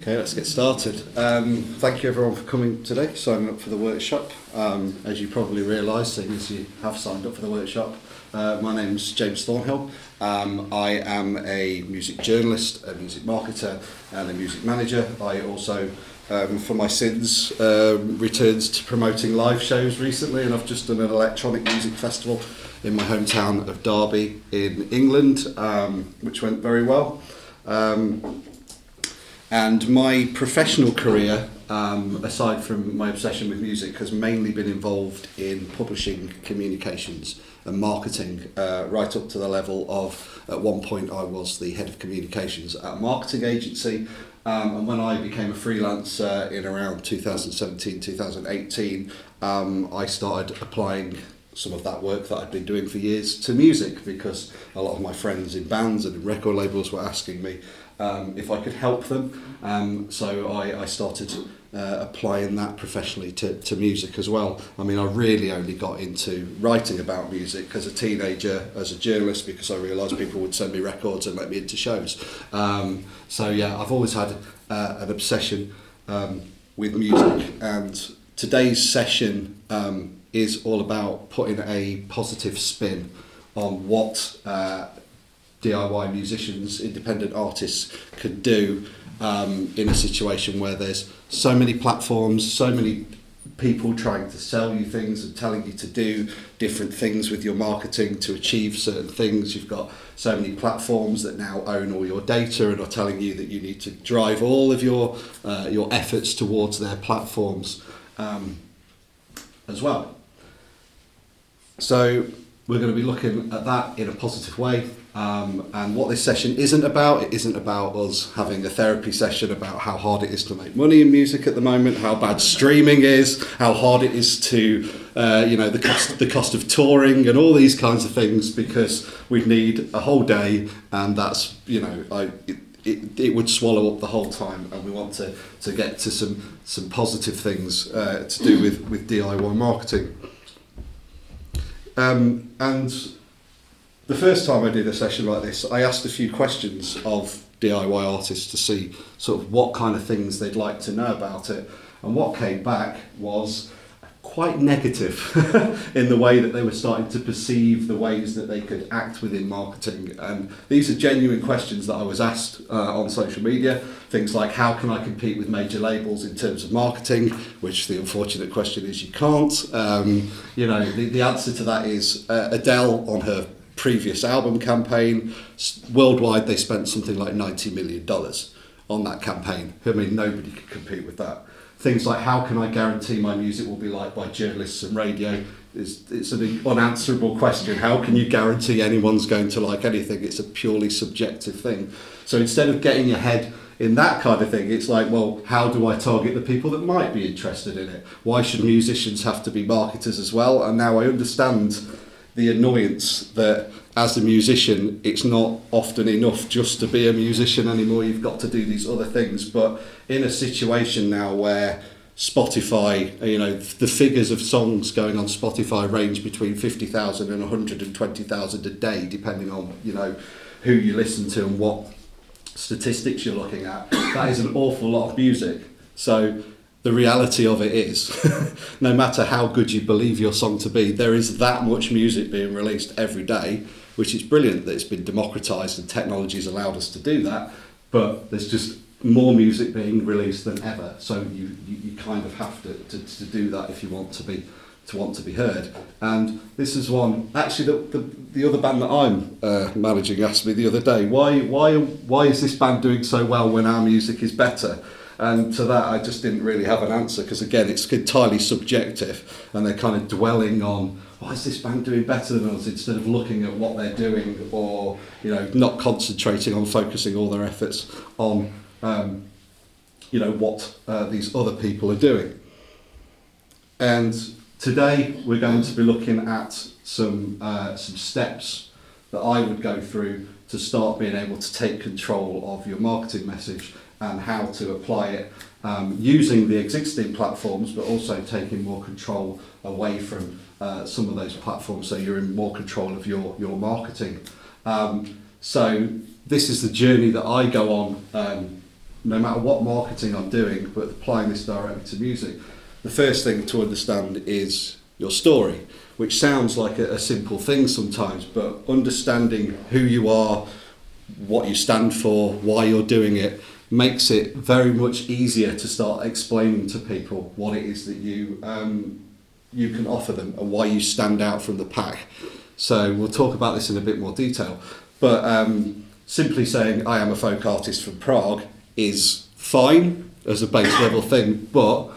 Okay, let's get started. Thank you everyone for coming today, signing up for the workshop. As you probably realise, seeing as you have signed up for the workshop, my name's James Thornhill. I am a music journalist, a music marketer and a music manager. I also, for my sins, returned to promoting live shows recently, and I've just done an electronic music festival in my hometown of Derby in England, which went very well. And my professional career, aside from my obsession with music, has mainly been involved in publishing, communications and marketing, right up to the level of, at one point I was the head of communications at a marketing agency. And when I became a freelancer in around 2017, 2018, I started applying some of that work that I'd been doing for years to music, because a lot of my friends in bands and in record labels were asking me if I could help them. So I started applying that professionally to music as well. I mean, I really only got into writing about music as a teenager, as a journalist, because I realised people would send me records and let me into shows. So yeah, I've always had an obsession with music, and today's session is all about putting a positive spin on what DIY musicians, independent artists could do in a situation where there's so many platforms, so many people trying to sell you things and telling you to do different things with your marketing to achieve certain things. You've got so many platforms that now own all your data and are telling you that you need to drive all of your efforts towards their platforms as well. So we're going to be looking at that in a positive way. And what this session isn't about, it isn't about us having a therapy session about how hard it is to make money in music at the moment, how bad streaming is, how hard it is to, the cost of touring and all these kinds of things, because we'd need a whole day, and that's, it would swallow up the whole time, and we want to get to some positive things to do with DIY marketing. And the first time I did a session like this, I asked a few questions of DIY artists to see sort of what kind of things they'd like to know about it. And what came back was quite negative in the way that they were starting to perceive the ways that they could act within marketing. And these are genuine questions that I was asked on social media. Things like, how can I compete with major labels in terms of marketing? Which the unfortunate question is you can't. The answer to that is Adele, on her previous album campaign, worldwide they spent something like $90 million on that campaign. I mean, nobody could compete with that. Things like, how can I guarantee my music will be liked by journalists and radio? It's an unanswerable question. How can you guarantee anyone's going to like anything? It's a purely subjective thing. So instead of getting your head in that kind of thing, it's like, well, how do I target the people that might be interested in it? Why should musicians have to be marketers as well? And now I understand the annoyance that as a musician, it's not often enough just to be a musician anymore. You've got to do these other things. But in a situation now where Spotify, the figures of songs going on Spotify range between 50,000 and 120,000 a day, depending on, who you listen to and what statistics you're looking at. That is an awful lot of music. So the reality of it is, no matter how good you believe your song to be, there is that much music being released every day, which is brilliant that it's been democratised and technology's allowed us to do that, but there's just more music being released than ever. So you kind of have to do that if you want to be heard. And this is one, actually the other band that I'm managing asked me the other day, why is this band doing so well when our music is better? And to that I just didn't really have an answer, because again it's entirely subjective, and they're kind of dwelling on, why is this band doing better than us, instead of looking at what they're doing, or not concentrating on focusing all their efforts on what these other people are doing. And today we're going to be looking at some steps that I would go through to start being able to take control of your marketing message and how to apply it using the existing platforms, but also taking more control away from some of those platforms, so you're in more control of your marketing. So this is the journey that I go on no matter what marketing I'm doing, but applying this directly to music, the first thing to understand is your story, which sounds like a simple thing sometimes, but understanding who you are, what you stand for, why you're doing it, makes it very much easier to start explaining to people what it is that you can offer them and why you stand out from the pack. So we'll talk about this in a bit more detail, but simply saying I am a folk artist from Prague is fine as a base level thing, but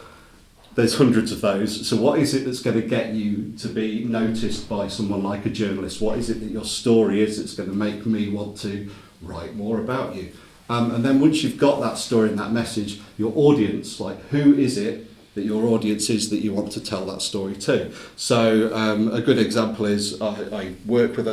there's hundreds of those. So what is it that's going to get you to be noticed by someone like a journalist? What is it that your story is that's going to make me want to write more about you? And then once you've got that story and that message, your audience, like who is it that your audience is that you want to tell that story to? So a good example is I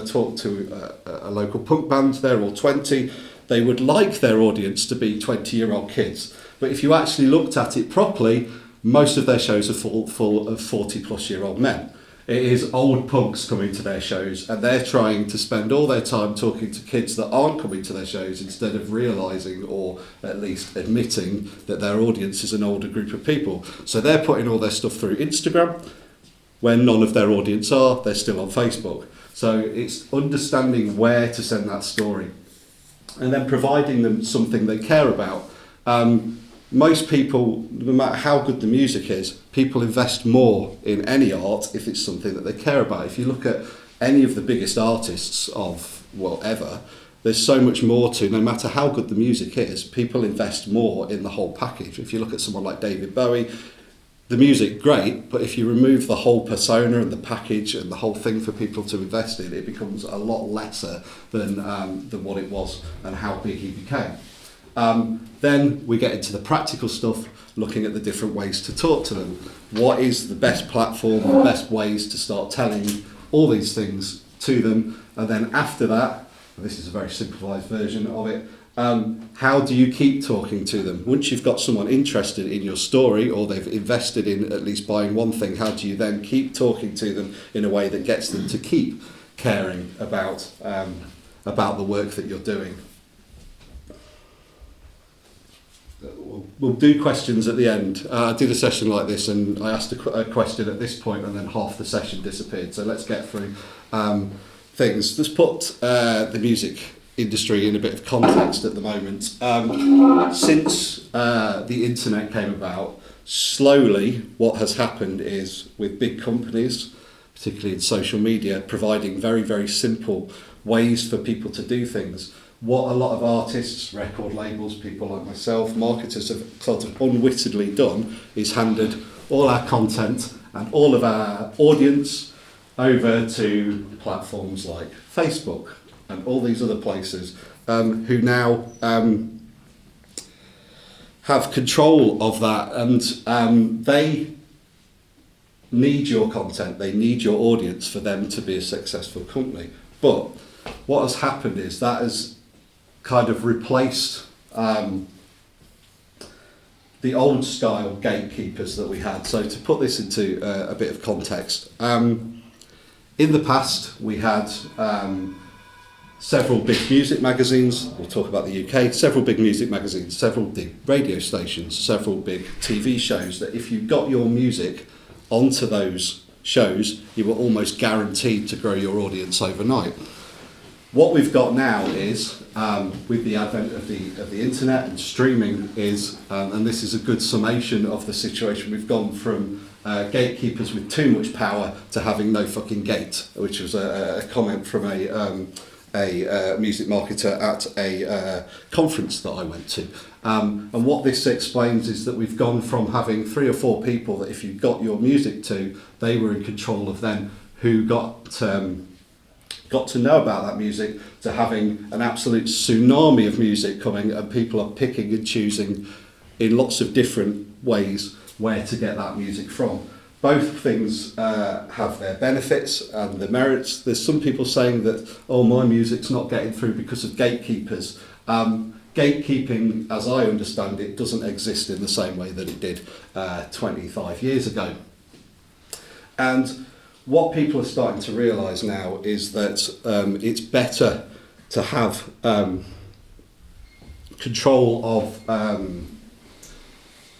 talk to a local punk band. They're all 20. They would like their audience to be 20-year-old kids. But if you actually looked at it properly, most of their shows are full of 40-plus-year-old men. It is old punks coming to their shows, and they're trying to spend all their time talking to kids that aren't coming to their shows instead of realising or at least admitting that their audience is an older group of people. So they're putting all their stuff through Instagram. When none of their audience are, they're still on Facebook. So it's understanding where to send that story and then providing them something they care about. Most people, no matter how good the music is, people invest more in any art if it's something that they care about. If you look at any of the biggest artists of, well, ever, there's so much more to, no matter how good the music is, people invest more in the whole package. If you look at someone like David Bowie, the music, great, but if you remove the whole persona and the package and the whole thing for people to invest in, it becomes a lot lesser than what it was and how big he became. Then we get into the practical stuff, looking at the different ways to talk to them. What is the best platform, the best ways to start telling all these things to them? And then after that, this is a very simplified version of it, how do you keep talking to them? Once you've got someone interested in your story or they've invested in at least buying one thing, how do you then keep talking to them in a way that gets them to keep caring about the work that you're doing? We'll do questions at the end. I did a session like this and I asked a question at this point and then half the session disappeared. So let's get through things. Let's put the music industry in a bit of context at the moment. Since the internet came about, slowly what has happened is with big companies, particularly in social media, providing very, very simple ways for people to do things. What a lot of artists, record labels, people like myself, marketers have sort of unwittingly done is handed all our content and all of our audience over to platforms like Facebook and all these other places who now have control of that, and they need your content, they need your audience for them to be a successful company. But what has happened is that has kind of replaced the old style gatekeepers that we had. So to put this into a bit of context, in the past we had several big music magazines. We'll talk about the UK. Several big music magazines, several big radio stations, several big TV shows that if you got your music onto those shows, you were almost guaranteed to grow your audience overnight. What we've got now is, with the advent of the internet and streaming, is, and this is a good summation of the situation, we've gone from gatekeepers with too much power to having no fucking gate, which was a comment from a music marketer at a conference that I went to. And what this explains is that we've gone from having 3 or 4 people that if you got your music to, they were in control of then who got to know about that music, to having an absolute tsunami of music coming and people are picking and choosing in lots of different ways where to get that music from. Both things have their benefits and their merits. There's some people saying that, oh, my music's not getting through because of gatekeepers. Gatekeeping, as I understand it, doesn't exist in the same way that it did 25 years ago. And what people are starting to realise now is that it's better to have control of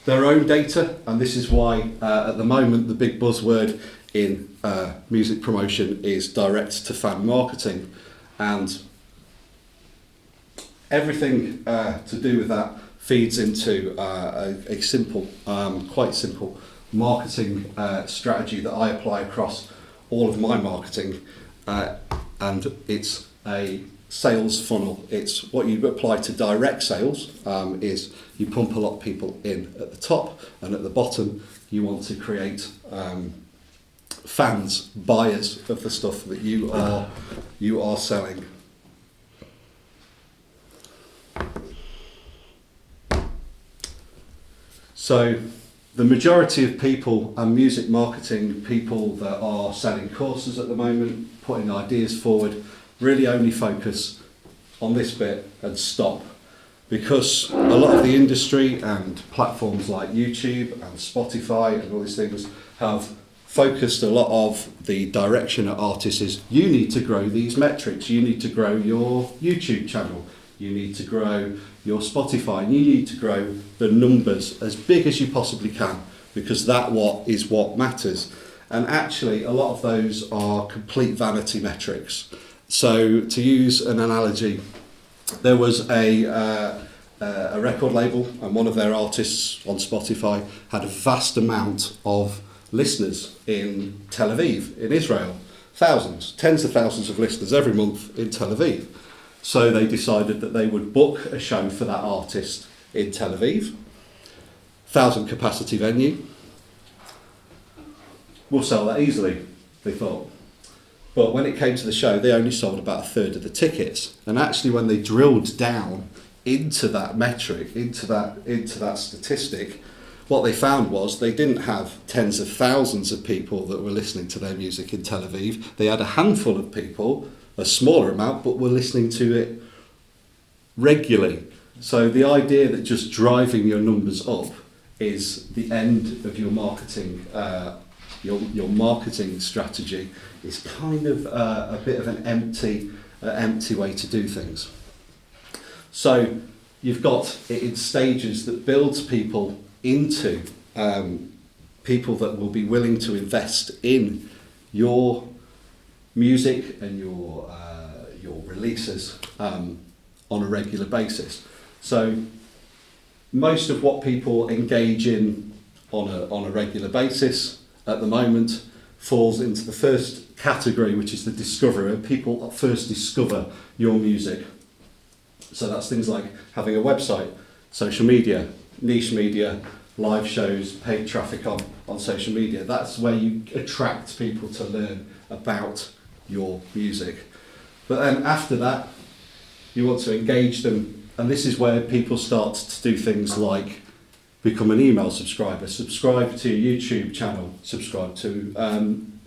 their own data, and this is why at the moment the big buzzword in music promotion is direct to fan marketing, and everything to do with that feeds into a simple, quite simple marketing strategy that I apply across all of my marketing, and it's a sales funnel. It's what you apply to direct sales, is you pump a lot of people in at the top, and at the bottom you want to create fans, buyers of the stuff that you are selling. So the majority of people and music marketing people that are selling courses at the moment, putting ideas forward, really only focus on this bit and stop, because a lot of the industry and platforms like YouTube and Spotify and all these things have focused a lot of the direction at artists is you need to grow these metrics, you need to grow your YouTube channel, you need to grow your Spotify, and you need to grow the numbers as big as you possibly can, because that is what matters. And actually a lot of those are complete vanity metrics. So to use an analogy, there was a record label, and one of their artists on Spotify had a vast amount of listeners in Tel Aviv, in Israel. Thousands, tens of thousands of listeners every month in Tel Aviv. So they decided that they would book a show for that artist in Tel Aviv, 1,000 capacity venue. We'll sell that easily, they thought. But when it came to the show, they only sold about a third of the tickets. And actually when they drilled down into that metric, into that statistic, what they found was they didn't have tens of thousands of people that were listening to their music in Tel Aviv. They had a handful of people, a smaller amount, but were listening to it regularly. So the idea that just driving your numbers up is the end of your marketing, your marketing strategy is kind of a bit of an empty way to do things. So you've got it in stages that builds people into people that will be willing to invest in your music and your releases on a regular basis. So most of what people engage in on a regular basis at the moment falls into the first category, which is the discovery, when people first discover your music. So that's things like having a website, social media, niche media, live shows, paid traffic on social media. That's where you attract people to learn about your music. But then after that, you want to engage them, and this is where people start to do things like become an email subscriber, subscribe to your YouTube channel, subscribe to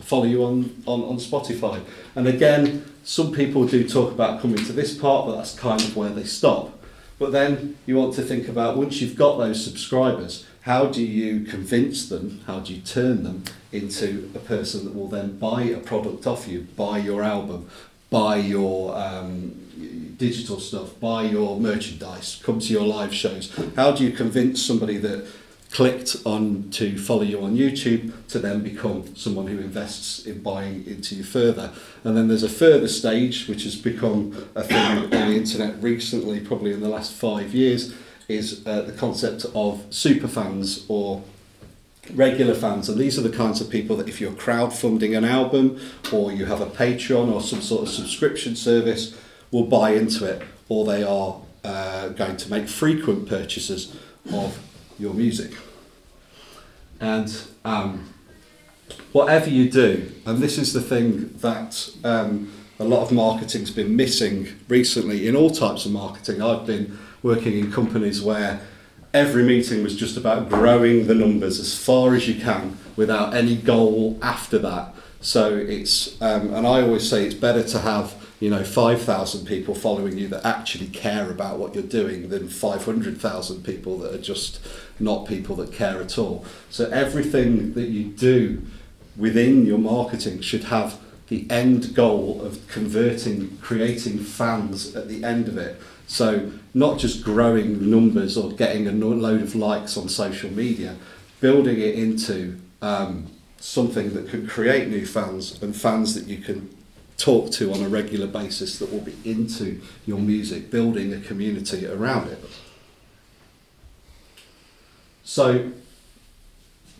follow you on Spotify. And again, some people do talk about coming to this part, but that's kind of where they stop. But then you want to think about, once you've got those subscribers, how do you convince them, how do you turn them into a person that will then buy a product off you, buy your album, buy your digital stuff, buy your merchandise, come to your live shows? How do you convince somebody that clicked on to follow you on YouTube to then become someone who invests in buying into you further? And then there's a further stage, which has become a thing on the internet recently, probably in the last 5 years, is the concept of super fans or regular fans. And these are the kinds of people that if you're crowdfunding an album or you have a Patreon or some sort of subscription service, will buy into it, or they are going to make frequent purchases of your music. And whatever you do, and this is the thing that a lot of marketing's been missing recently in all types of marketing. I've been working in companies where every meeting was just about growing the numbers as far as you can without any goal after that. So it's, and I always say it's better to have 5,000 people following you that actually care about what you're doing than 500,000 people that are just not people that care at all. So everything that you do within your marketing should have the end goal of creating fans at the end of it. So not just growing numbers or getting a load of likes on social media, building it into something that could create new fans and fans that you can talk to on a regular basis that will be into your music, building a community around it. So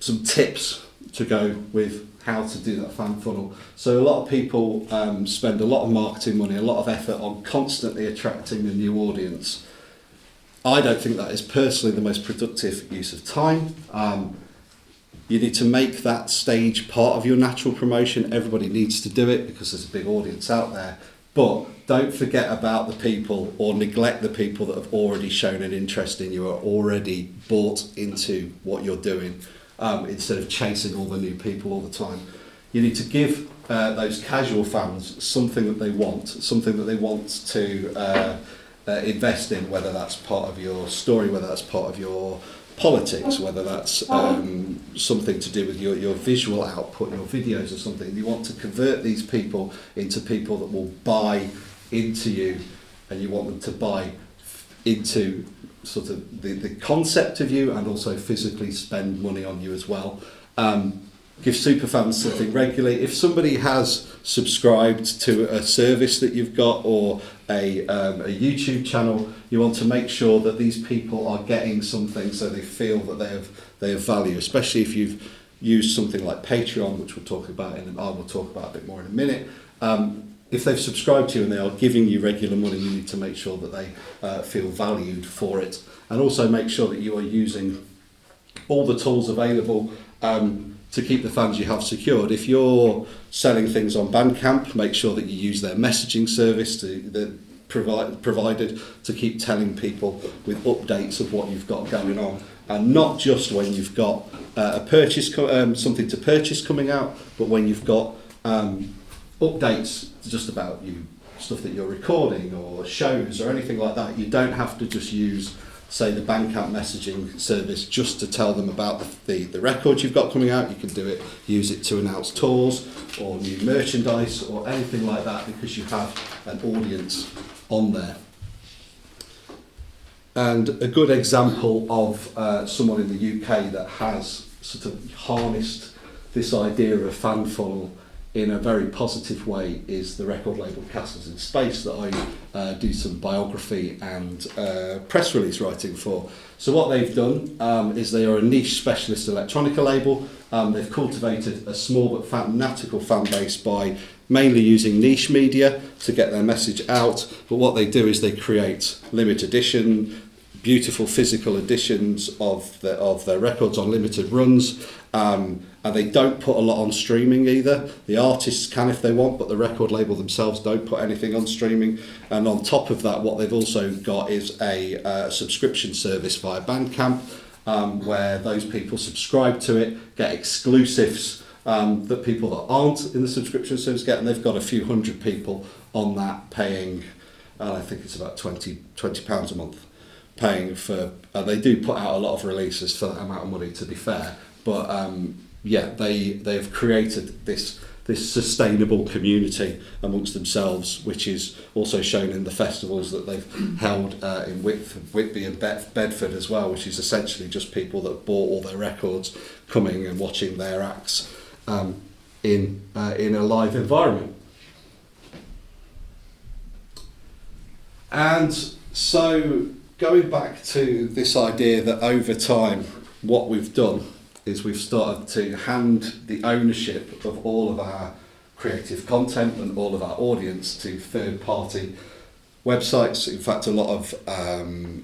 some tips to go with how to do that fan funnel. So a lot of people spend a lot of marketing money, a lot of effort on constantly attracting a new audience. I don't think that is personally the most productive use of time. You need to make that stage part of your natural promotion. Everybody needs to do it because there's a big audience out there. But don't forget about the people or neglect the people that have already shown an interest in you or already bought into what you're doing, instead of chasing all the new people all the time. You need to give those casual fans something that they want to invest in, whether that's part of your story, whether that's part of your politics, whether that's something to do with your visual output, your videos or something. You want to convert these people into people that will buy into you, and you want them to buy into sort of the concept of you and also physically spend money on you as well. Give superfans something regularly. If somebody has subscribed to a service that you've got or a YouTube channel, you want to make sure that these people are getting something so they feel that they have value, especially if you've used something like Patreon, which I will talk about a bit more in a minute. If they've subscribed to you and they are giving you regular money, you need to make sure that they feel valued for it, and also make sure that you are using all the tools available to keep the fans you have secured. If you're selling things on Bandcamp, make sure that you use their messaging service provided to keep telling people with updates of what you've got going on, and not just when you've got something to purchase coming out, but when you've got updates just about stuff that you're recording or shows or anything like that. You don't have to just use, say, the Bandcamp messaging service just to tell them about the records you've got coming out. You can use it to announce tours or new merchandise or anything like that, because you have an audience on there. And a good example of someone in the UK that has sort of harnessed this idea of fan funnel in a very positive way is the record label Castles in Space that I do some biography and press release writing for. So what they've done is they are a niche specialist electronica label. They've cultivated a small but fanatical fan base by mainly using niche media to get their message out. But what they do is they create limited edition, beautiful physical editions of their records on limited runs. And they don't put a lot on streaming either. The artists can if they want, but the record label themselves don't put anything on streaming. And on top of that, what they've also got is a subscription service via Bandcamp, where those people subscribe to it, get exclusives that people that aren't in the subscription service get, and they've got a few hundred people on that paying, I think it's about £20 a month, paying for, they do put out a lot of releases for that amount of money, to be fair, but they've created this sustainable community amongst themselves, which is also shown in the festivals that they've held in Whitby and Bedford as well, which is essentially just people that bought all their records coming and watching their acts in a live environment. And so going back to this idea that over time what we've done is we've started to hand the ownership of all of our creative content and all of our audience to third-party websites. In fact, a lot of,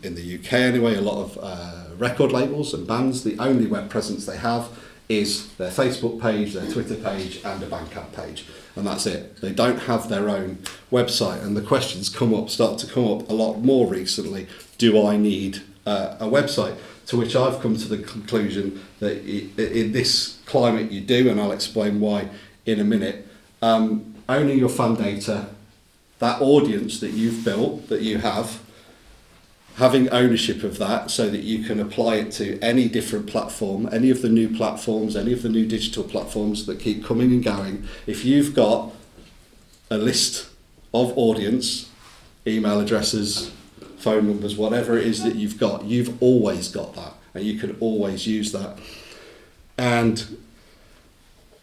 in the UK anyway, a lot of record labels and bands, the only web presence they have is their Facebook page, their Twitter page, and a Bandcamp page. And that's it. They don't have their own website. And the questions start to come up a lot more recently. Do I need a website? To which I've come to the conclusion that in this climate you do, and I'll explain why in a minute. Owning your fan data, that audience that you've built, that you have, having ownership of that so that you can apply it to any different platform, any of the new platforms, any of the new digital platforms that keep coming and going. If you've got a list of audience, email addresses, phone numbers, whatever it is that you've always got that, and you can always use that. And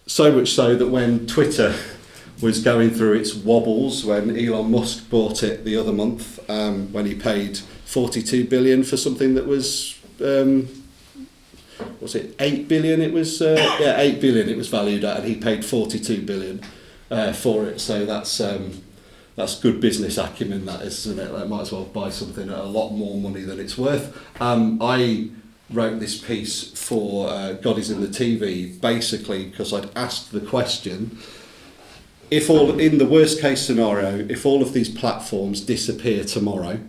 so much so that when Twitter was going through its wobbles, when Elon Musk bought it the other month, when he paid 42 billion for something that was, was it 8 billion? It was 8 billion it was valued at, and he paid 42 billion for it. So that's good business acumen, that is, isn't it? Like, might as well buy something at a lot more money than it's worth. I wrote this piece for God Is in the TV, basically because I'd asked the question, in the worst case scenario, if all of these platforms disappear tomorrow,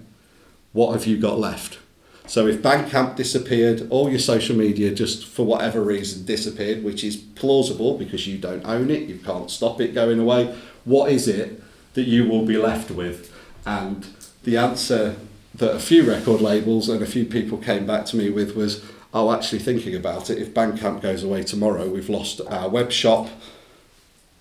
what have you got left? So if Bandcamp disappeared, all your social media just for whatever reason disappeared, which is plausible because you don't own it, you can't stop it going away, what is it that you will be left with? And the answer that a few record labels and a few people came back to me with was, oh, actually thinking about it, if Bandcamp goes away tomorrow, we've lost our web shop,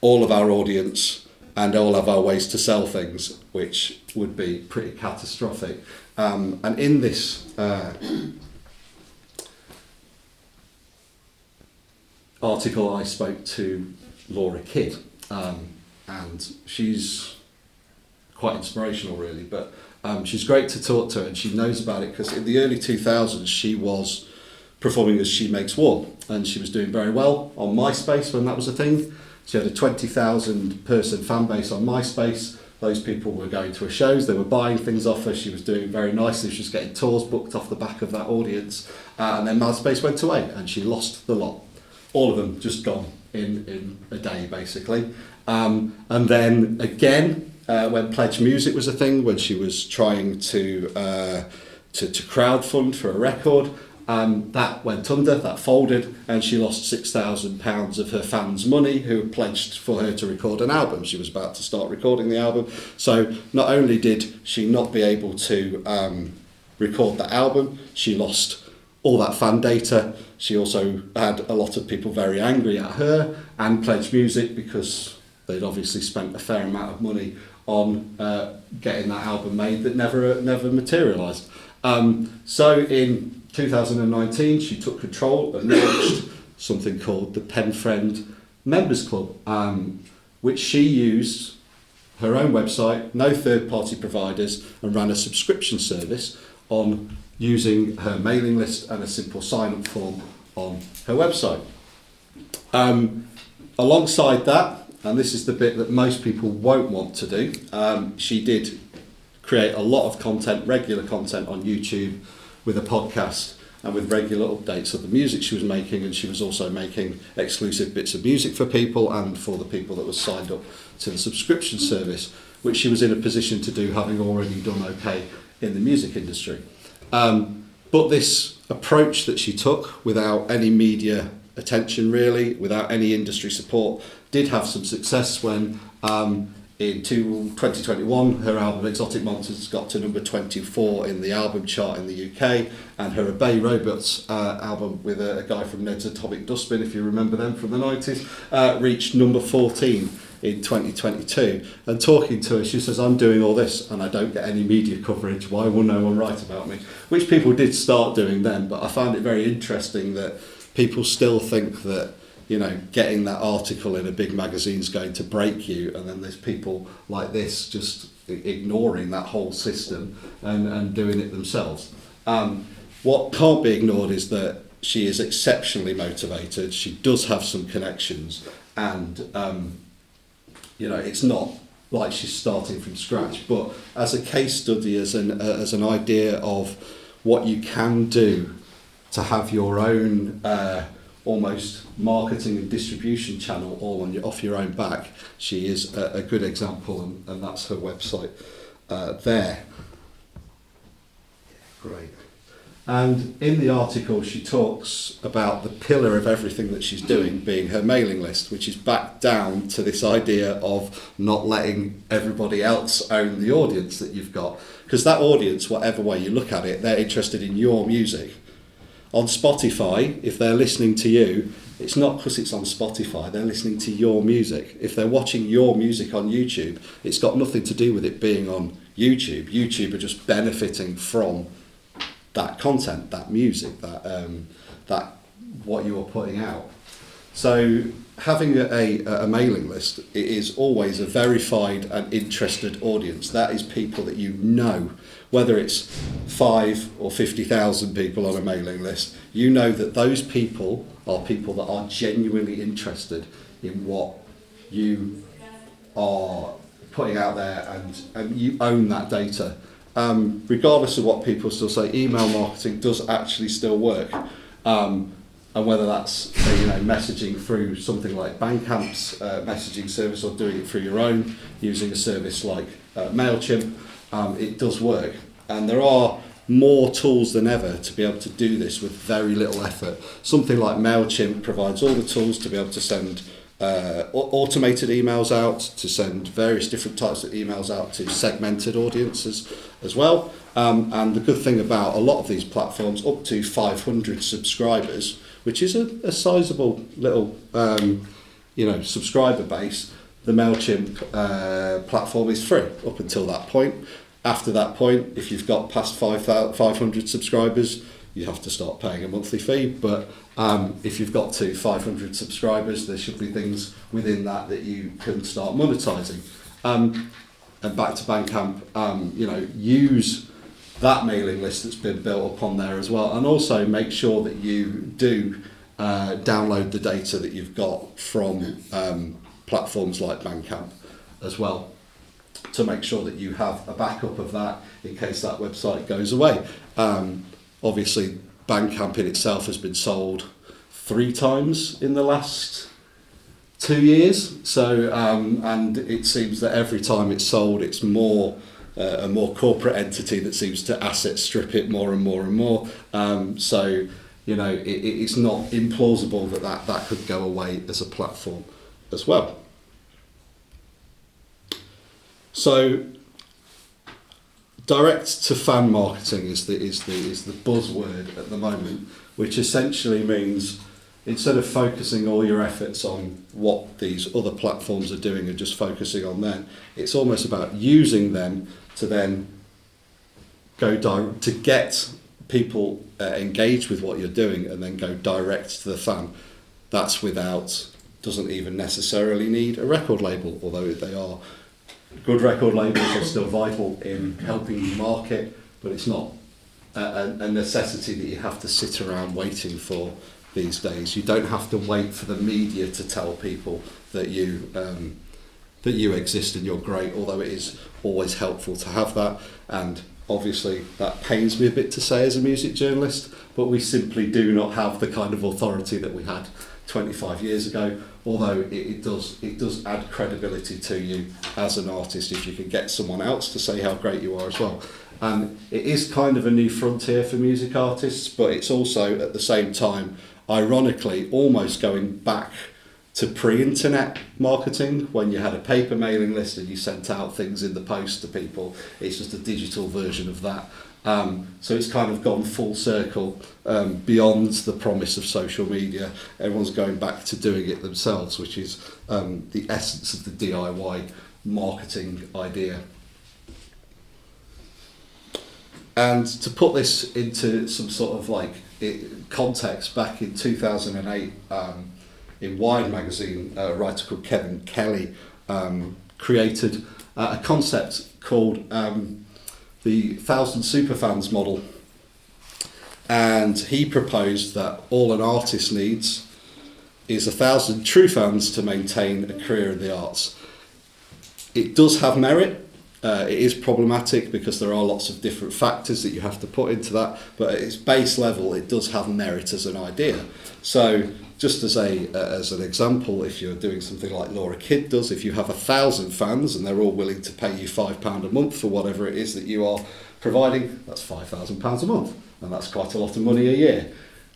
all of our audience, and all of our ways to sell things, which would be pretty catastrophic. And in this article, I spoke to Laura Kidd, and she's quite inspirational, really, but she's great to talk to, and she knows about it because in the early 2000s she was performing as She Makes One, and she was doing very well on MySpace when that was a thing. She had a 20,000 person fan base on MySpace. Those people were going to her shows, they were buying things off her, she was doing very nicely, she was getting tours booked off the back of that audience, and then MySpace went away and she lost the lot. All of them just gone in a day, basically. And then again, when Pledge Music was a thing, when she was trying to crowdfund for a record, that went under, that folded, and she lost £6,000 of her fans' money who had pledged for her to record an album. She was about to start recording the album. So not only did she not be able to record that album, she lost all that fan data. She also had a lot of people very angry at her and Pledge Music because they'd obviously spent a fair amount of money on getting that album made that never materialised. So in 2019, she took control and launched something called the Pen Friend Members Club, which she used her own website, no third-party providers, and ran a subscription service on using her mailing list and a simple sign-up form on her website. Alongside that, and this is the bit that most people won't want to do, she did create a lot of content, regular content on YouTube with a podcast and with regular updates of the music she was making, and she was also making exclusive bits of music for people and for the people that were signed up to the subscription service, which she was in a position to do, having already done okay in the music industry. But this approach that she took, without any media attention really, without any industry support, did have some success when in 2021 her album Exotic Monsters got to number 24 in the album chart in the UK, and her Obey Robots album with a guy from Ned's Atomic Dustbin, if you remember them from the 90s, reached number 14 in 2022. And talking to her, she says, I'm doing all this and I don't get any media coverage, why will no one write about me? Which people did start doing then, but I found it very interesting that people still think that, you know, getting that article in a big magazine is going to break you, and then there's people like this just ignoring that whole system and doing it themselves. What can't be ignored is that she is exceptionally motivated, she does have some connections, and you know, it's not like she's starting from scratch, but as a case study, as an idea of what you can do to have your own almost marketing and distribution channel all on off your own back, she is a good example, and that's her website there. Great. And in the article she talks about the pillar of everything that she's doing being her mailing list, which is back down to this idea of not letting everybody else own the audience that you've got, because that audience, whatever way you look at it, they're interested in your music. On Spotify, if they're listening to you, it's not because it's on Spotify, they're listening to your music. If they're watching your music on YouTube, it's got nothing to do with it being on YouTube. YouTube are just benefiting from that content, that music, that what you are putting out. So having a mailing list, it is always a verified and interested audience. That is people that you know, whether it's 5 or 50,000 people on a mailing list, you know that those people are people that are genuinely interested in what you are putting out there, and you own that data. Regardless of what people still say, email marketing does actually still work. And whether that's messaging through something like Bandcamp's messaging service, or doing it through your own using a service like MailChimp, it does work. And there are more tools than ever to be able to do this with very little effort. Something like MailChimp provides all the tools to be able to send automated emails out, to send various different types of emails out to segmented audiences as well. And the good thing about a lot of these platforms, up to 500 subscribers, which is a sizable little subscriber base, the MailChimp platform is free up until that point. After that point, if you've got past 500 subscribers, you have to start paying a monthly fee. But if you've got to 500 subscribers, there should be things within that you can start monetizing. And back to Bandcamp, use that mailing list that's been built upon there as well, and also make sure that you do download the data that you've got from platforms like Bandcamp as well, to make sure that you have a backup of that in case that website goes away. Obviously, Bandcamp in itself has been sold 3 times in the last 2 years. So, and it seems that every time it's sold, it's more a more corporate entity that seems to asset strip it more and more and more. So, it's not implausible that could go away as a platform as well. So, direct to fan marketing is the buzzword at the moment, which essentially means instead of focusing all your efforts on what these other platforms are doing and just focusing on them, it's almost about using them to then go to get people engaged with what you're doing and then go direct to the fan. That's doesn't even necessarily need a record label, although they are. Good record labels are still vital in helping you market, but it's not a necessity that you have to sit around waiting for these days. You don't have to wait for the media to tell people that you exist and you're great, although it is always helpful to have that. And obviously that pains me a bit to say as a music journalist, but we simply do not have the kind of authority that we had 25 years ago, although it does add credibility to you as an artist if you can get someone else to say how great you are as well. And it is kind of a new frontier for music artists, but it's also at the same time, ironically, almost going back to pre-internet marketing, when you had a paper mailing list and you sent out things in the post to people. It's just a digital version of that. So it's kind of gone full circle beyond the promise of social media. Everyone's going back to doing it themselves, which is the essence of the DIY marketing idea. And to put this into some sort of context, back in 2008, in Wired magazine, a writer called Kevin Kelly created a concept called the 1,000 superfans model, and he proposed that all an artist needs is 1,000 true fans to maintain a career in the arts. It does have merit. It is problematic because there are lots of different factors that you have to put into that, but at its base level it does have merit as an idea. So just as an example, if you're doing something like Laura Kidd does, if you have 1,000 fans and they're all willing to pay you £5 a month for whatever it is that you are providing, that's £5,000 a month, and that's quite a lot of money a year.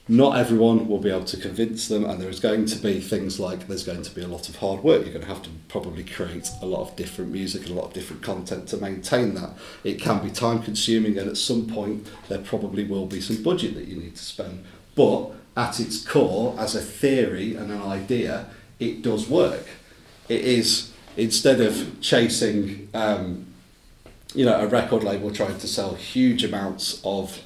Not everyone will be able to convince them, and there's going to be things like there's going to be a lot of hard work. You're going to have to probably create a lot of different music and a lot of different content to maintain that. It can be time consuming, and at some point there probably will be some budget that you need to spend but at its core, as a theory and an idea, it does work. It is, instead of chasing a record label trying to sell huge amounts of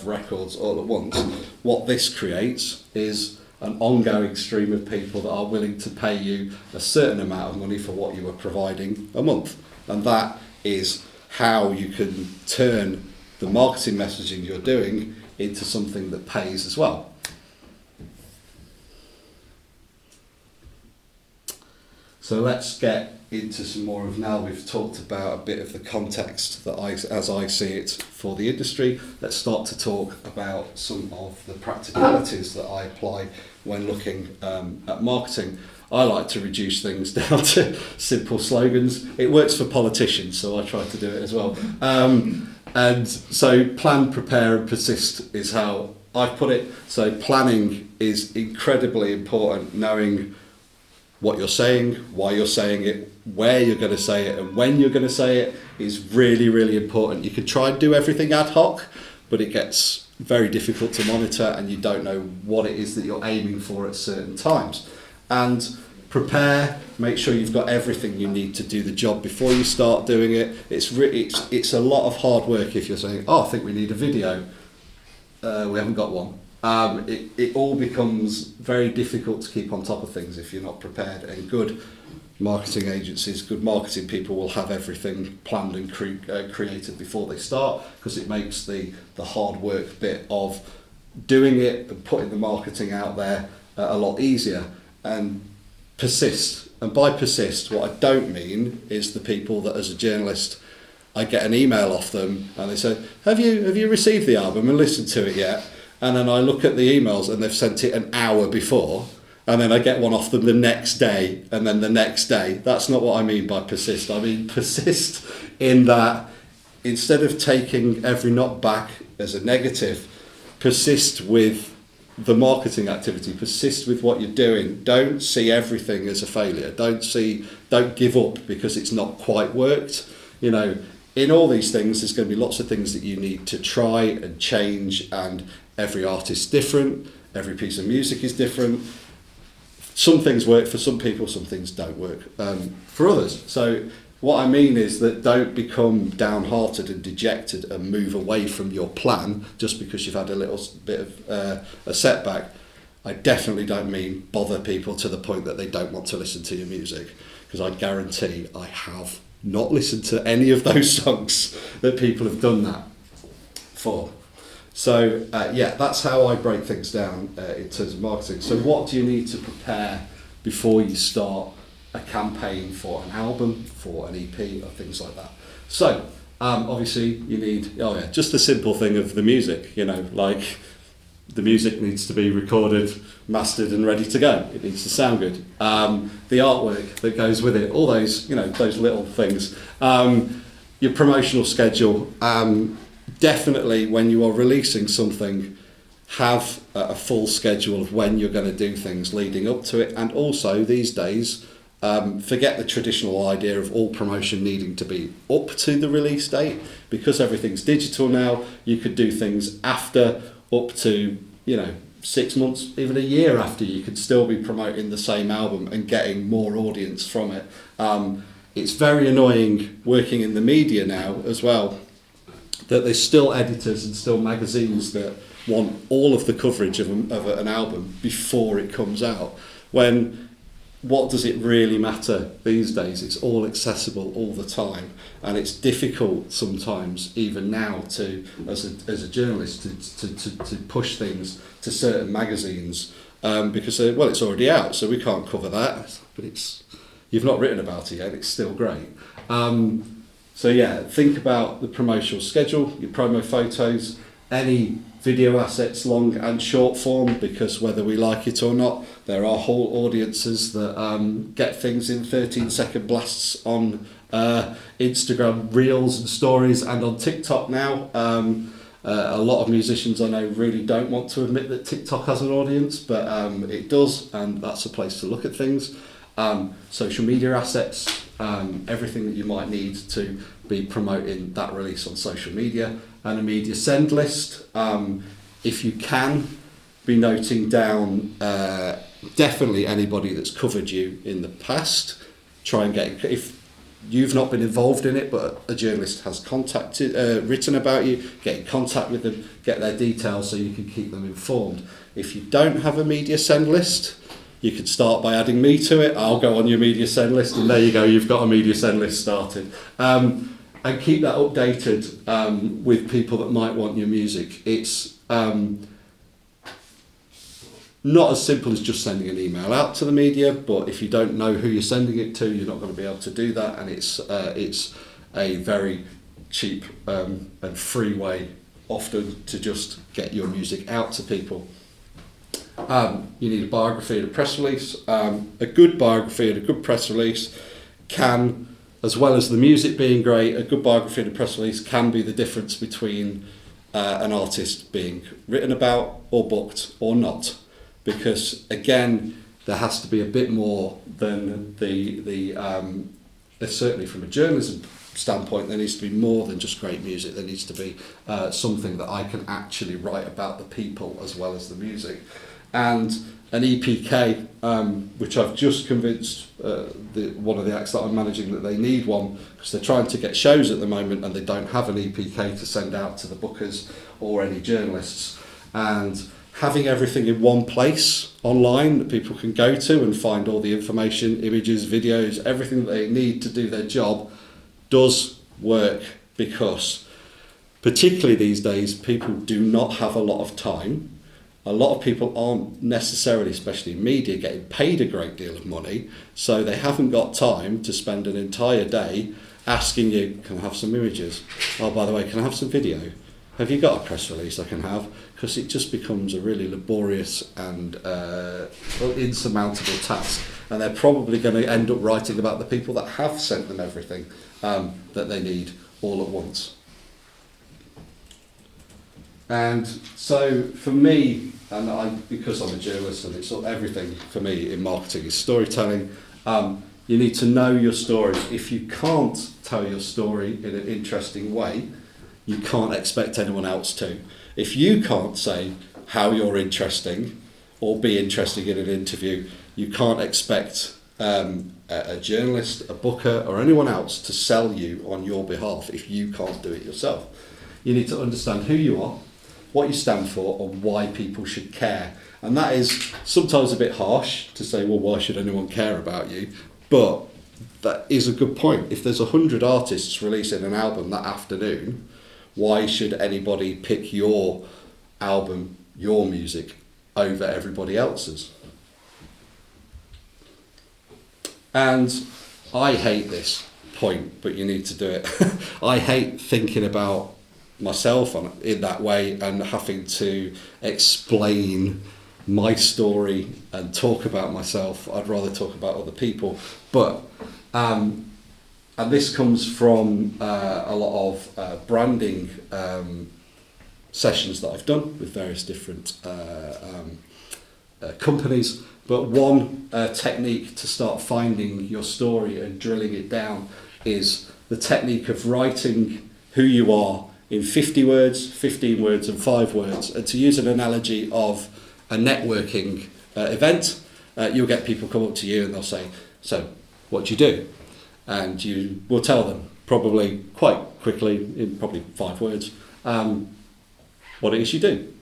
records all at once, what this creates is an ongoing stream of people that are willing to pay you a certain amount of money for what you are providing a month. And that is how you can turn the marketing messaging you're doing into something that pays as well. So let's get into some more of, now we've talked about a bit of the context that as I see it for the industry, let's start to talk about some of the practicalities that I apply when looking at marketing. I like to reduce things down to simple slogans. It works for politicians, so I try to do it as well. And so plan, prepare and persist is how I put it. So planning is incredibly important, knowing what you're saying, why you're saying it, where you're going to say it, and when you're going to say it is really, really important. You can try and do everything ad hoc, but it gets very difficult to monitor and you don't know what it is that you're aiming for at certain times. And prepare, make sure you've got everything you need to do the job before you start doing it. It's a lot of hard work if you're saying, I think we need a video. We haven't got one. It all becomes very difficult to keep on top of things if you're not prepared, and good marketing agencies, good marketing people will have everything planned and created before they start, because it makes the hard work bit of doing it and putting the marketing out there a lot easier. And persist, and by persist what I don't mean is the people that as a journalist I get an email off them and they say, have you received the album and listened to it yet? And then I look at the emails and they've sent it an hour before, and then I get one off them the next day, and then the next day. That's not what I mean by persist. I mean persist in that instead of taking every knockback as a negative, persist with the marketing activity, persist with what you're doing. Don't see everything as a failure. Don't give up because it's not quite worked. You know, in all these things, there's going to be lots of things that you need to try and change, and every artist's different, every piece of music is different. Some things work for some people, some things don't work for others. So what I mean is that don't become downhearted and dejected and move away from your plan just because you've had a little bit of a setback. I definitely don't mean bother people to the point that they don't want to listen to your music, because I guarantee I have not listened to any of those songs that people have done that for. So that's how I break things down in terms of marketing. So what do you need to prepare before you start a campaign for an album, for an EP, or things like that? So obviously you need, just the simple thing of the music, like the music needs to be recorded, mastered and ready to go. It needs to sound good. The artwork that goes with it, all those, those little things. Your promotional schedule. Definitely when you are releasing something, have a full schedule of when you're going to do things leading up to it. And also these days, forget the traditional idea of all promotion needing to be up to the release date, because everything's digital now. You could do things after, up to 6 months, even a year after. You could still be promoting the same album and getting more audience from it. It's very annoying working in the media now as well, that there's still editors and still magazines that want all of the coverage of an album before it comes out, when what does it really matter these days? It's all accessible all the time, and it's difficult sometimes even now to as a journalist to push things to certain magazines because it's already out, so we can't cover that, but you've not written about it yet, it's still great. So think about the promotional schedule, your promo photos, any video assets, long and short form, because whether we like it or not, there are whole audiences that get things in 13-second blasts on Instagram Reels and Stories and on TikTok now. A lot of musicians I know really don't want to admit that TikTok has an audience, but it does, and that's a place to look at things. Social media assets, everything that you might need to be promoting that release on social media, and a media send list. If you can, be noting down definitely anybody that's covered you in the past. Try and get, if you've not been involved in it but a journalist has written about you, get in contact with them, get their details so you can keep them informed. If you don't have a media send list, you could start by adding me to it. I'll go on your media send list, and there you go, you've got a media send list started. And keep that updated with people that might want your music. It's not as simple as just sending an email out to the media, but if you don't know who you're sending it to, you're not going to be able to do that, and it's a very cheap and free way often to just get your music out to people. You need a biography and a press release. A good biography and a good press release can, as well as the music being great, a good biography and a press release can be the difference between an artist being written about or booked or not. Because again, there has to be a bit more than certainly from a journalism standpoint, there needs to be more than just great music. There needs to be something that I can actually write about the people as well as the music. And an EPK, which I've just convinced one of the acts that I'm managing that they need one, because they're trying to get shows at the moment and they don't have an EPK to send out to the bookers or any journalists. And having everything in one place online that people can go to and find all the information, images, videos, everything that they need to do their job does work, because particularly these days people do not have a lot of time. A lot of people aren't necessarily, especially in media, getting paid a great deal of money, so they haven't got time to spend an entire day asking you, can I have some images? Oh, by the way, can I have some video? Have you got a press release I can have? Because it just becomes a really laborious and insurmountable task. And they're probably going to end up writing about the people that have sent them everything that they need all at once. And so for me, because I'm a journalist and it's everything for me in marketing is storytelling, you need to know your story. If you can't tell your story in an interesting way, you can't expect anyone else to. If you can't say how you're interesting or be interesting in an interview, you can't expect a journalist, a booker or anyone else to sell you on your behalf if you can't do it yourself. You need to understand who you are, what you stand for, and why people should care. And that is sometimes a bit harsh to say, well, why should anyone care about you? But that is a good point. If there's 100 artists releasing an album that afternoon, why should anybody pick your album, your music, over everybody else's? And I hate this point, but you need to do it. I hate thinking about myself in that way and having to explain my story and talk about myself. I'd rather talk about other people. But and this comes from a lot of branding sessions that I've done with various different companies. But one technique to start finding your story and drilling it down is the technique of writing who you are in 50 words, 15 words and 5 words. And to use an analogy of a networking event, you'll get people come up to you and they'll say, so what do you do? And you will tell them probably quite quickly, in probably 5 words, what it is you do.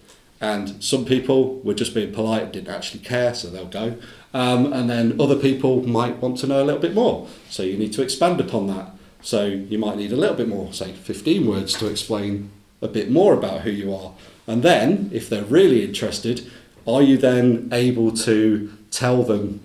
And some people were just being polite and didn't actually care, so they'll go. And then other people might want to know a little bit more, so you need to expand upon that. So you might need a little bit more, say 15 words to explain a bit more about who you are. And then, if they're really interested, are you then able to tell them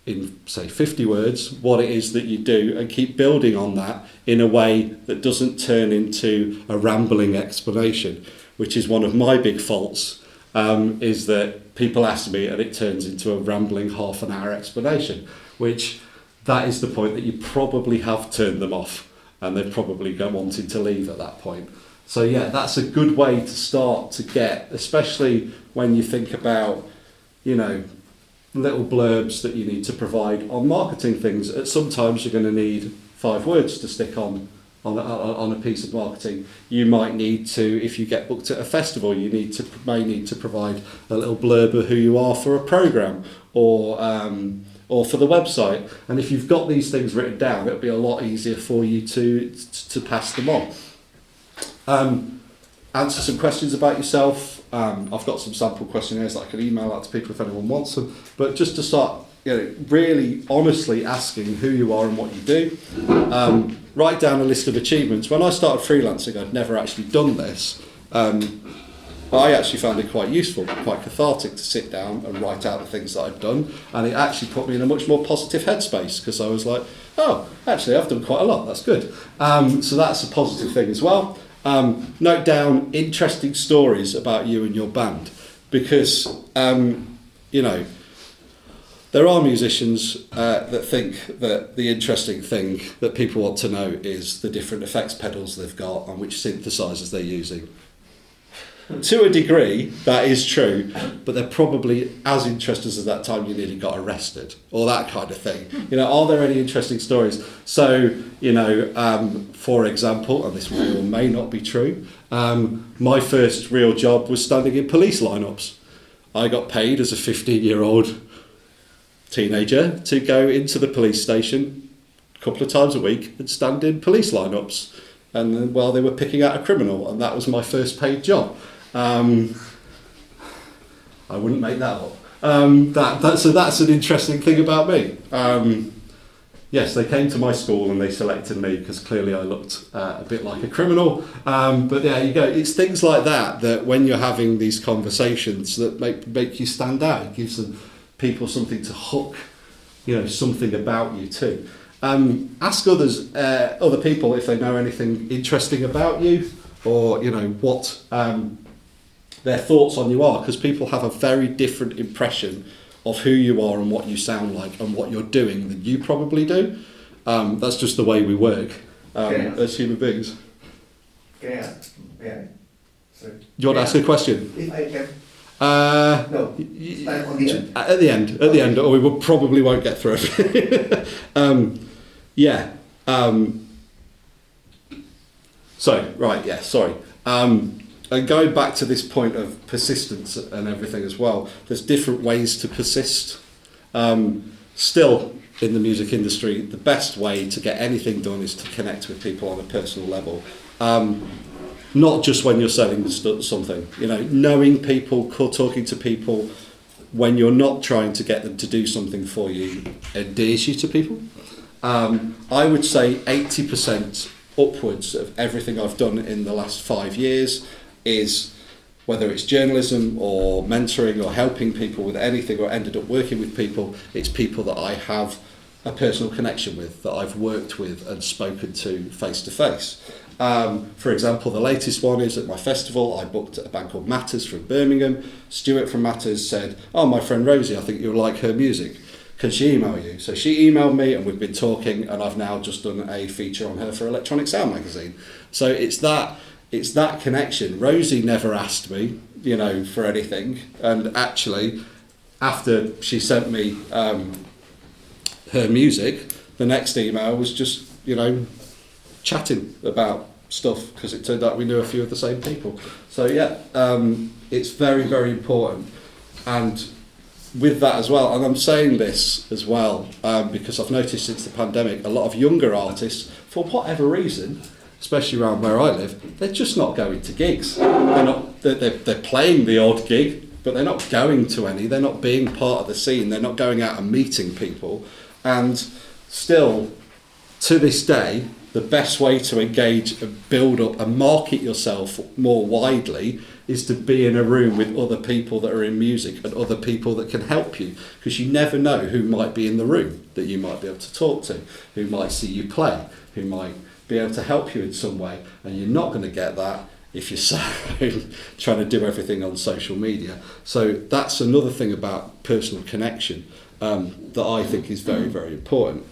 in, say, 50 words what it is that you do and keep building on that in a way that doesn't turn into a rambling explanation, which is one of my big faults, is that people ask me and it turns into a rambling half an hour explanation, which that is the point that you probably have turned them off and they've probably gone wanting to leave at that point. So yeah, that's a good way to start to get, especially when you think about, you know, little blurbs that you need to provide on marketing things. Sometimes you're going to need 5 words to stick on on a piece of marketing. You might need to, if you get booked at a festival, you may need to provide a little blurb of who you are for a program, or for the website. And if you've got these things written down, it'll be a lot easier for you to pass them on. Answer some questions about yourself. I've got some sample questionnaires that I can email out to people if anyone wants them. But just to start, really honestly asking who you are and what you do. Write down a list of achievements. When I started freelancing, I'd never actually done this. But I actually found it quite useful, quite cathartic to sit down and write out the things that I'd done. And it actually put me in a much more positive headspace, because I was like, oh, actually I've done quite a lot, that's good. So that's a positive thing as well. Note down interesting stories about you and your band, because, there are musicians that think that the interesting thing that people want to know is the different effects pedals they've got and which synthesizers they're using. To a degree, that is true, but they're probably as interested as that time you nearly got arrested, or that kind of thing. Are there any interesting stories? So, for example, and this may or may not be true, my first real job was standing in police lineups. I got paid as a 15-year-old teenager to go into the police station a couple of times a week and stand in police lineups, and then while they were picking out a criminal, and that was my first paid job. I wouldn't make that up. So that's an interesting thing about me. Yes, they came to my school and they selected me because clearly I looked a bit like a criminal. But there you go. It's things like that when you're having these conversations that make you stand out. It gives people something to hook, something about you too. Ask other people if they know anything interesting about you, or what their thoughts on you are, because people have a very different impression of who you are and what you sound like and what you're doing than you probably do. That's just the way we work as human beings. Yeah. So, do you want to ask a question? If I can. No. On the end. At the end. At the end, or we probably won't get through it. Sorry. And going back to this point of persistence and everything as well, there's different ways to persist. Still, in the music industry, the best way to get anything done is to connect with people on a personal level. Not just when you're selling something. Knowing people, talking to people, when you're not trying to get them to do something for you, endears you to people. I would say 80% upwards of everything I've done in the last 5 years is, whether it's journalism or mentoring or helping people with anything, or ended up working with people, it's people that I have a personal connection with, that I've worked with and spoken to face to face. For example, the latest one is at my festival. I booked a band called Matters from Birmingham. Stuart from Matters said, oh, my friend Rosie, I think you'll like her music. Can she email you? So she emailed me and we've been talking, and I've now just done a feature on her for Electronic Sound magazine. So it's that connection. Rosie never asked me, for anything. And actually, after she sent me her music, the next email was just, chatting about stuff, because it turned out we knew a few of the same people. So it's very, very important. And with that as well, and I'm saying this as well because I've noticed since the pandemic, a lot of younger artists, for whatever reason, especially around where I live, they're just not going to gigs. They're playing the odd gig, but they're not going to any. They're not being part of the scene. They're not going out and meeting people. And still, to this day, the best way to engage and build up and market yourself more widely is to be in a room with other people that are in music and other people that can help you, because you never know who might be in the room that you might be able to talk to, who might see you play, who might be able to help you in some way. And you're not going to get that if you're sat home trying to do everything on social media. So that's another thing about personal connection that I think is very, very important.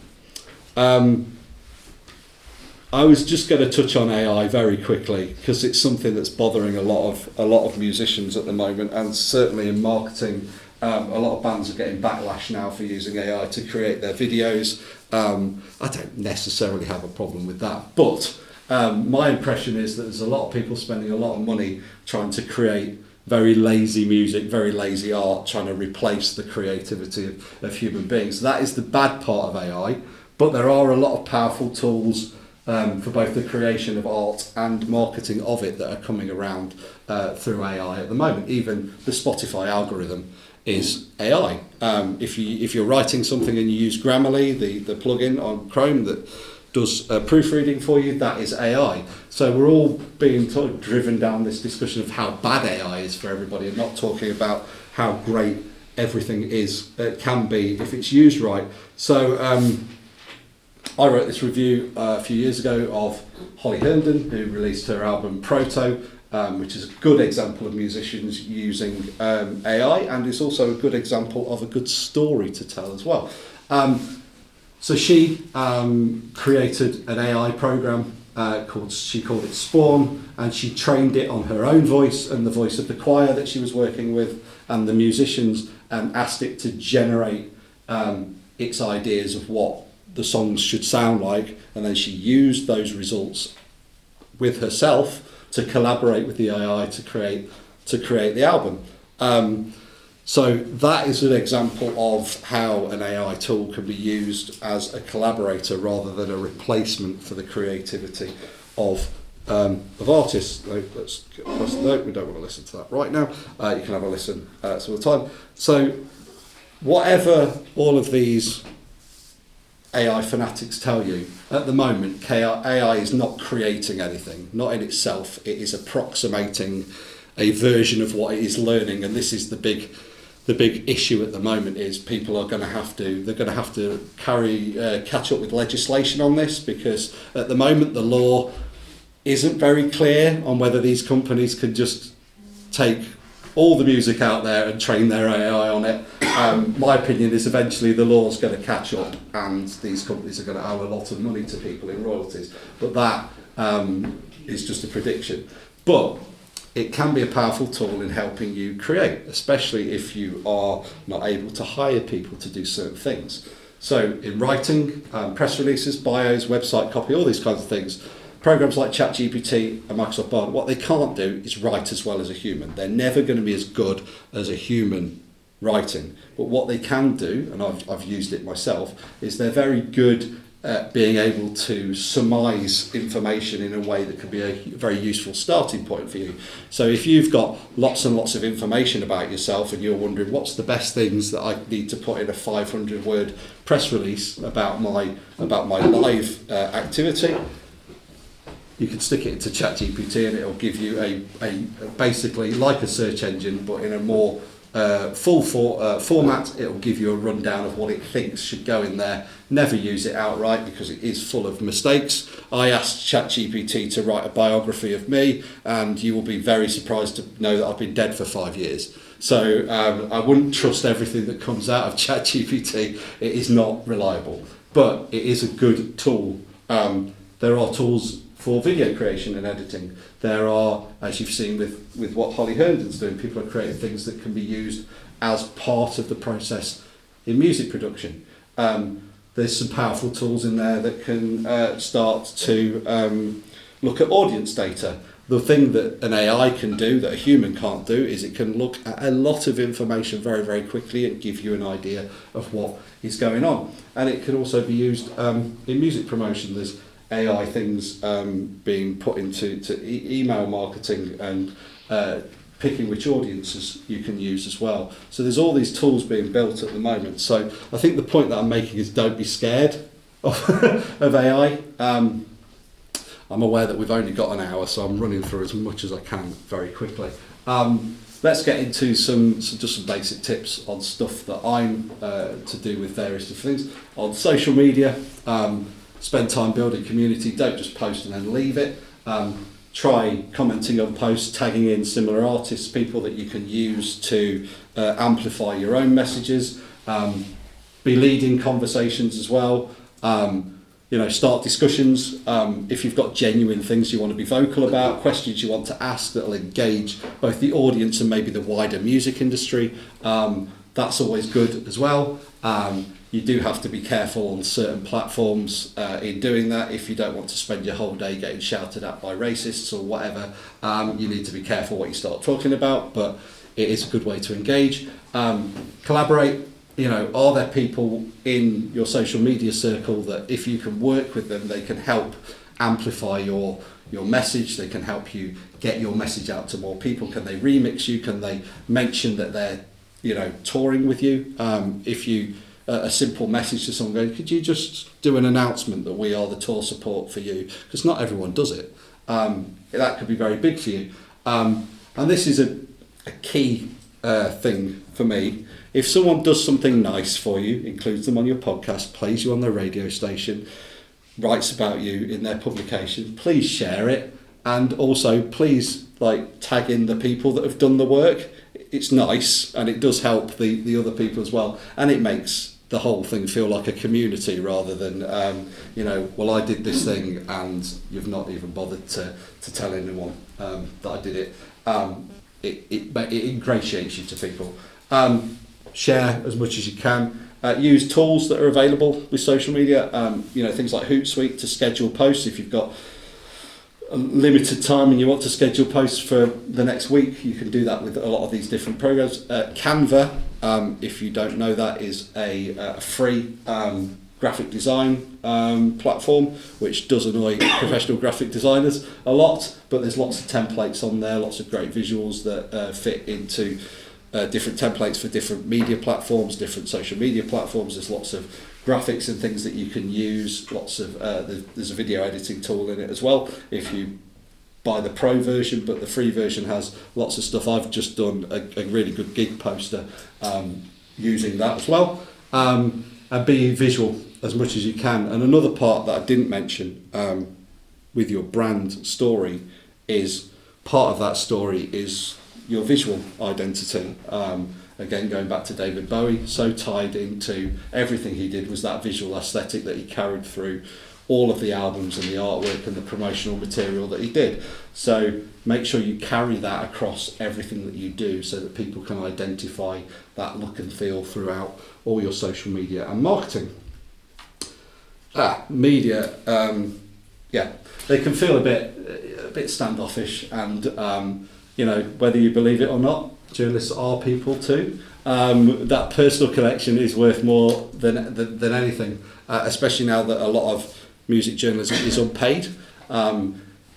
I was just going to touch on AI very quickly, because it's something that's bothering a lot of musicians at the moment, and certainly in marketing, a lot of bands are getting backlash now for using AI to create their videos. I don't necessarily have a problem with that, but My impression is that there's a lot of people spending a lot of money trying to create very lazy music, very lazy art, trying to replace the creativity of human beings. That is the bad part of AI, but there are a lot of powerful tools for both the creation of art and marketing of it that are coming around through AI at the moment. Even the Spotify algorithm is AI. If you're writing something and you use Grammarly, the plugin on Chrome that does proofreading for you, that is AI. So we're all being sort of driven down this discussion of how bad AI is for everybody, and not talking about how great everything can be if it's used right. So I wrote this review a few years ago of Holly Herndon, who released her album Proto, which is a good example of musicians using AI, and is also a good example of a good story to tell as well. So she created an AI program she called it Spawn, and she trained it on her own voice and the voice of the choir that she was working with and the musicians, and asked it to generate its ideas of what the songs should sound like, and then she used those results with herself to collaborate with the AI to create the album. So that is an example of how an AI tool can be used as a collaborator rather than a replacement for the creativity of artists. Let's press the note. We don't want to listen to that right now. You can have a listen some of the time. So whatever all of these AI fanatics tell you, at the moment AI is not creating anything, not in itself. It is approximating a version of what it is learning, and this is the big issue at the moment. Is people are going to have to catch up with legislation on this, because at the moment the law isn't very clear on whether these companies can just take all the music out there and train their AI on it. My opinion is eventually the law's going to catch up and these companies are going to owe a lot of money to people in royalties. But that is just a prediction. But it can be a powerful tool in helping you create, especially if you are not able to hire people to do certain things. So in writing, press releases, bios, website copy, all these kinds of things, programs like ChatGPT and Microsoft Bard, what they can't do is write as well as a human. They're never going to be as good as a human writing. But what they can do, and I've used it myself, is they're very good at being able to surmise information in a way that can be a very useful starting point for you. So if you've got lots and lots of information about yourself and you're wondering what's the best things that I need to put in a 500-word press release about my live activity, you can stick it into ChatGPT and it'll give you a basically like a search engine, but in a more full format. It'll give you a rundown of what it thinks should go in there. Never use it outright because it is full of mistakes. I asked ChatGPT to write a biography of me, and you will be very surprised to know that I've been dead for 5 years. So I wouldn't trust everything that comes out of ChatGPT. It is not reliable, but it is a good tool. There are tools for video creation and editing. There are, as you've seen with what Holly Herndon's doing, people are creating things that can be used as part of the process in music production. There's some powerful tools in there that can start to look at audience data. The thing that an AI can do that a human can't do is it can look at a lot of information very, very quickly and give you an idea of what is going on. And it can also be used in music promotion. There's AI things being put into email marketing and picking which audiences you can use as well. So there's all these tools being built at the moment. So I think the point that I'm making is don't be scared of AI. I'm aware that we've only got an hour, so I'm running through as much as I can very quickly. Let's get into some basic tips on stuff that I'm to do with various different things. On social media, spend time building community. Don't just post and then leave it. Try commenting on posts, tagging in similar artists, people that you can use to amplify your own messages. Be leading conversations as well. Start discussions. If you've got genuine things you want to be vocal about, questions you want to ask that will engage both the audience and maybe the wider music industry, that's always good as well. you do have to be careful on certain platforms in doing that. If you don't want to spend your whole day getting shouted at by racists or whatever, you need to be careful what you start talking about, but it is a good way to engage. Collaborate. Are there people in your social media circle that if you can work with them, they can help amplify your message, they can help you get your message out to more people? Can they remix you? Can they mention that they're touring with you? If you a simple message to someone going, could you just do an announcement that we are the tour support for you? Because not everyone does it. That could be very big for you. And this is a key thing for me. If someone does something nice for you, includes them on your podcast, plays you on their radio station, writes about you in their publication, please share it, and also please tag in the people that have done the work. It's nice and it does help the other people as well, and it makes the whole thing feel like a community rather than well, I did this thing and you've not even bothered to tell anyone that I did it. It ingratiates you to people. Share as much as you can. Use tools that are available with social media. Things like Hootsuite to schedule posts. If you've got a limited time and you want to schedule posts for the next week, you can do that with a lot of these different programs. Canva, if you don't know, that is a free graphic design platform, which does annoy professional graphic designers a lot, but there's lots of templates on there, lots of great visuals that fit into different templates for different media platforms, different social media platforms. There's lots of graphics and things that you can use. Lots of there's a video editing tool in it as well if you buy the pro version, but the free version has lots of stuff. I've just done a really good gig poster using that as well. And be visual as much as you can. And another part that I didn't mention with your brand story is part of that story is your visual identity. Again, going back to David Bowie, so tied into everything he did was that visual aesthetic that he carried through all of the albums and the artwork and the promotional material that he did. So make sure you carry that across everything that you do so that people can identify that look and feel throughout all your social media and marketing. Media, they can feel a bit standoffish and whether you believe it or not, journalists are people too. That personal connection is worth more than anything, especially now that a lot of music journalism is unpaid.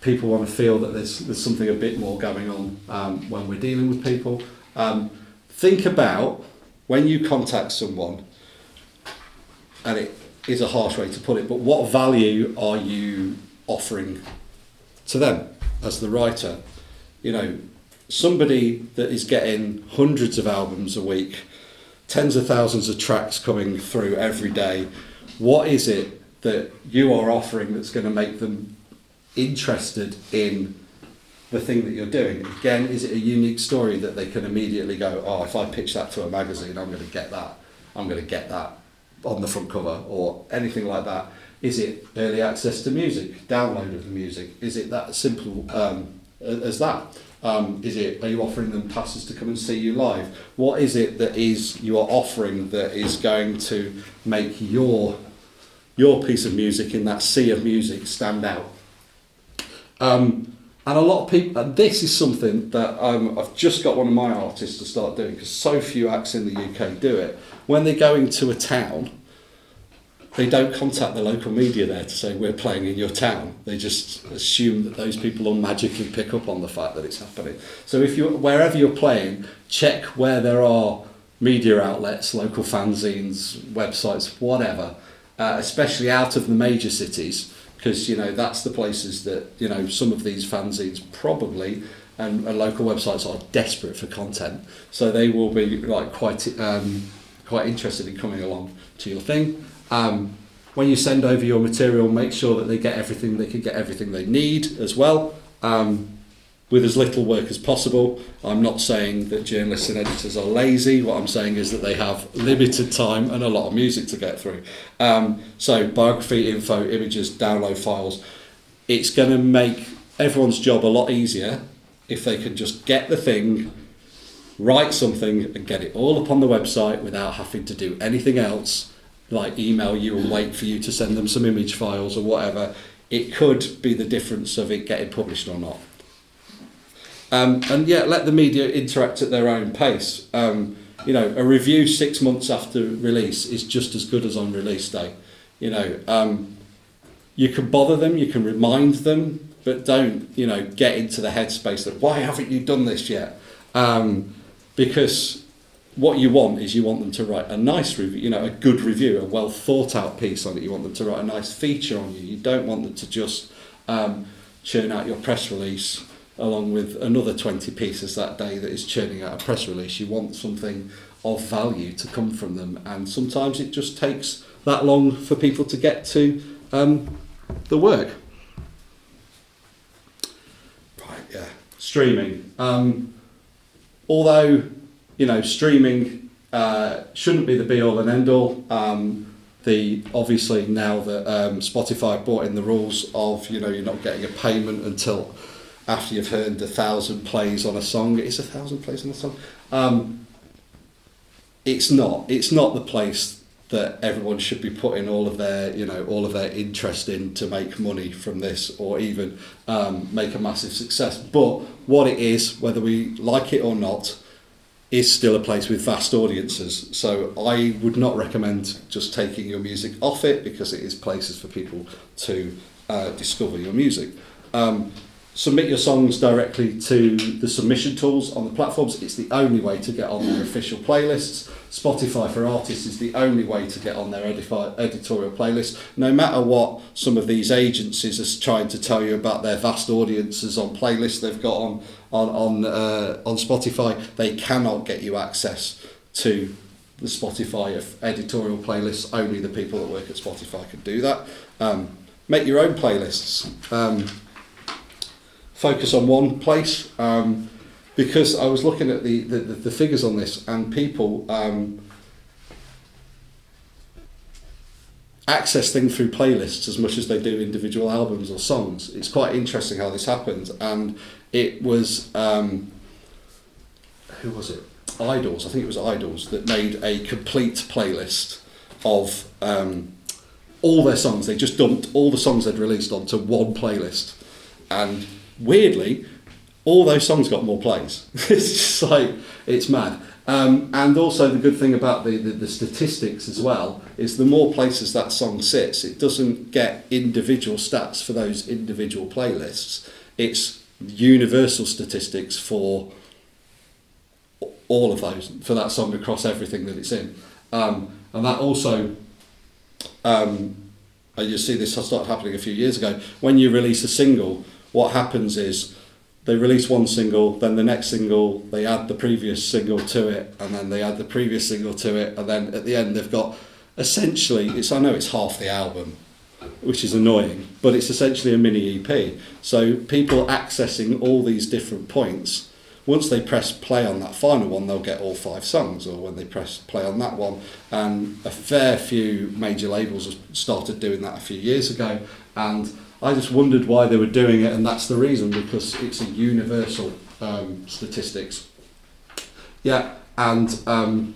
People want to feel that there's something a bit more going on when we're dealing with people. Think about when you contact someone, and it is a harsh way to put it, but what value are you offering to them as the writer? Somebody that is getting hundreds of albums a week, tens of thousands of tracks coming through every day, what is it that you are offering that's going to make them interested in the thing that you're doing? Again, is it a unique story that they can immediately go, oh, if I pitch that to a magazine, I'm going to get that on the front cover, or anything like that? Is it early access to music, download of the music? Is it that simple as that? Are you offering them passes to come and see you live? What is it that you are offering that is going to make your piece of music in that sea of music stand out? And a lot of people, and this is something that I've just got one of my artists to start doing, because so few acts in the UK do it. When they go into a town, they don't contact the local media there to say we're playing in your town. They just assume that those people will magically pick up on the fact that it's happening. So wherever you're playing, check where there are media outlets, local fanzines, websites, whatever, especially out of the major cities, because that's the places that some of these fanzines probably and local websites are desperate for content, so they will be quite interested in coming along to your thing. When you send over your material, make sure that they can get everything they need as well, with as little work as possible. I'm not saying that journalists and editors are lazy. What I'm saying is that they have limited time and a lot of music to get through. So biography, info, images, download files. It's going to make everyone's job a lot easier if they can just get the thing, write something and get it all up on the website without having to do anything else. like email you and wait for you to send them some image files or whatever. It could be the difference of it getting published or not. And yeah, let the media interact at their own pace. You know, a review 6 months after release is just as good as on release day. You know, you can bother them, you can remind them, but don't, you know, get into the headspace that, why haven't you done this yet? Because what you want is you want them to write a nice review, you know, a good review, a well thought out piece on it. You want them to write a nice feature on you. You don't want them to just churn out your press release along with another 20 pieces that day that is churning out a press release. You want something of value to come from them, and sometimes it just takes that long for people to get to the work. Right, yeah. Streaming. Although, you know, streaming shouldn't be the be-all and end-all. Obviously now that Spotify brought in the rules of, you know, you're not getting a payment until after you've earned 1,000 plays on a song. It's 1,000 plays on a song. It's not the place that everyone should be putting all of their, you know, all of their interest in to make money from this, or even make a massive success. But what it is, whether we like it or not, is still a place with vast audiences. So I would not recommend just taking your music off it, because it is places for people to discover your music. Submit your songs directly to the submission tools on the platforms. It's the only way to get on their official playlists. Spotify for Artists is the only way to get on their editorial playlist. No matter what some of these agencies are trying to tell you about their vast audiences on playlists they've got on Spotify, they cannot get you access to the Spotify editorial playlists. Only the people that work at Spotify can do that. Make your own playlists. Focus on one place, because I was looking at the figures on this, and people access things through playlists as much as they do individual albums or songs. It's quite interesting how this happens, and it was who was it? Idols, I think it was Idols, that made a complete playlist of all their songs. They just dumped all the songs they'd released onto one playlist, and weirdly, all those songs got more plays. It's just like, it's mad. And also the good thing about the statistics as well is the more places that song sits, it doesn't get individual stats for those individual playlists. It's universal statistics for all of those, for that song across everything that it's in. And that also, you see this started happening a few years ago. When you release a single, what happens is they release one single, then the next single, they add the previous single to it, and then they add the previous single to it, and then at the end they've got, essentially, I know it's half the album, which is annoying, but it's essentially a mini EP. So people accessing all these different points, once they press play on that final one, they'll get all 5 songs, or when they press play on that one. And a fair few major labels have started doing that a few years ago, and I just wondered why they were doing it, and that's the reason, because it's a universal statistics. Yeah, and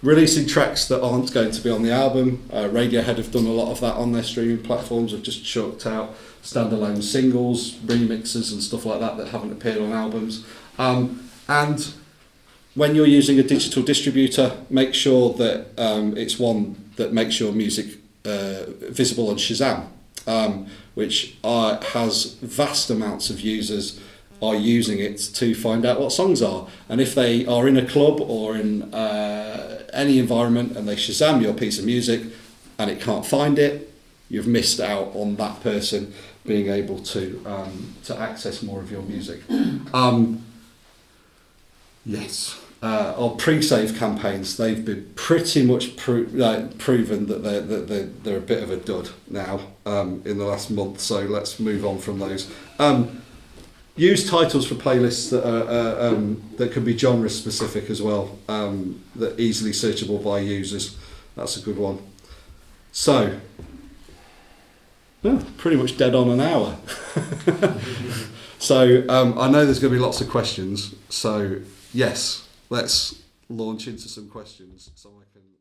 releasing tracks that aren't going to be on the album. Radiohead have done a lot of that on their streaming platforms. Have just chucked out standalone singles, remixes and stuff like that haven't appeared on albums. And when you're using a digital distributor, make sure that it's one that makes your music visible on Shazam. Which has vast amounts of users are using it to find out what songs are. And if they are in a club or in any environment and they Shazam your piece of music and it can't find it, you've missed out on that person being able to access more of your music. Yes. Or pre-save campaigns, they've been pretty much proven that they're a bit of a dud now in the last month. So let's move on from those. Use titles for playlists that are that can be genre specific as well. That are easily searchable by users. That's a good one. So, pretty much dead on an hour. So I know there's going to be lots of questions. So yes. Let's launch into some questions. So